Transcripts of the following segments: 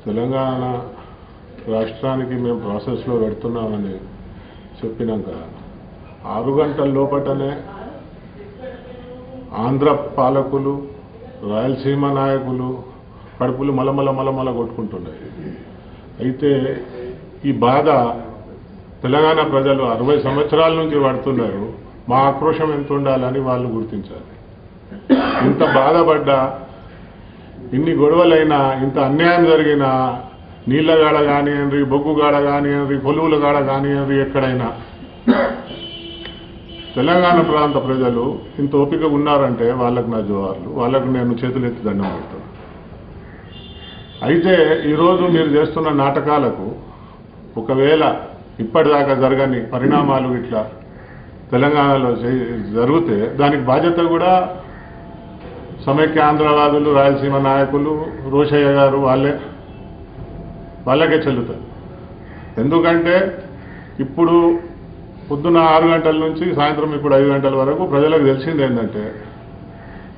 తెలంగాణ రాష్ట్రానికి మేము ప్రాసెస్లో పెడుతున్నామని చెప్పినాక 6 గంటల లోపటనే ఆంధ్ర పాలకులు రాయలసీమ నాయకులు కడుపులు మలమల కొట్టుకుంటున్నాయి. అయితే ఈ బాధ తెలంగాణ ప్రజలు 60 సంవత్సరాల నుంచి పడుతున్నారు. మా ఆక్రోశం ఎంత ఉండాలని వాళ్ళు గుర్తించాలి. ఇంత బాధపడ్డా, ఇన్ని గొడవలైనా, ఇంత అన్యాయం జరిగినా, నీళ్ళగాడ కానివ్వండి, బొగ్గుగాడ కానివ్వండి, కొలువుల గాడ కానివ్వండి, ఎక్కడైనా తెలంగాణ ప్రాంత ప్రజలు ఇంత ఓపిక ఉన్నారంటే వాళ్ళకు నా జోహార్లు, వాళ్ళకు నేను చేతులెత్తి దండం పెడతాను. అయితే ఈరోజు మీరు చేస్తున్న నాటకాలకు ఒకవేళ ఇప్పటిదాకా జరగని పరిణామాలు ఇట్లా తెలంగాణలో జరిగితే దానికి బాధ్యత కూడా సమైక్య ఆంధ్రవాదులు, రాయలసీమ నాయకులు, రోషయ్య గారు వాళ్ళకే చెల్లుతుంది. ఎందుకంటే ఇప్పుడు పొద్దున్న 6 గంటల నుంచి సాయంత్రం ఇప్పుడు 5 గంటల వరకు ప్రజలకు తెలిసింది ఏంటంటే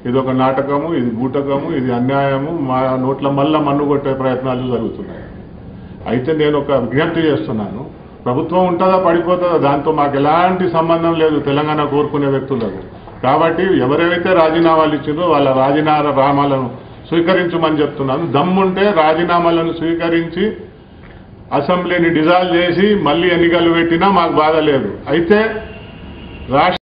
ఇది ఒక నాటకము, ఇది బూటకము, ఇది అన్యాయము, మా నోట్ల మళ్ళా మన్ను కొట్టే ప్రయత్నాలు జరుగుతున్నాయి. అయితే నేను ఒక విజ్ఞప్తి చేస్తున్నాను, ప్రభుత్వం ఉంటుందా పడిపోతుందా దాంతో మాకు ఎలాంటి సంబంధం లేదు తెలంగాణ కోరుకునే వ్యక్తులకు. కాబట్టి ఎవరైతే రాజీనామాలు ఇచ్చిందో వాళ్ళ రాజీనామాలను స్వీకరించమని చెప్తున్నాను. దమ్ముంటే రాజీనామాలను స్వీకరించి అసెంబ్లీని డిజాల్వ్ చేసి మళ్ళీ ఎన్నికలు పెట్టినా మాకు బాధ లేదు. అయితే రాష్ట్ర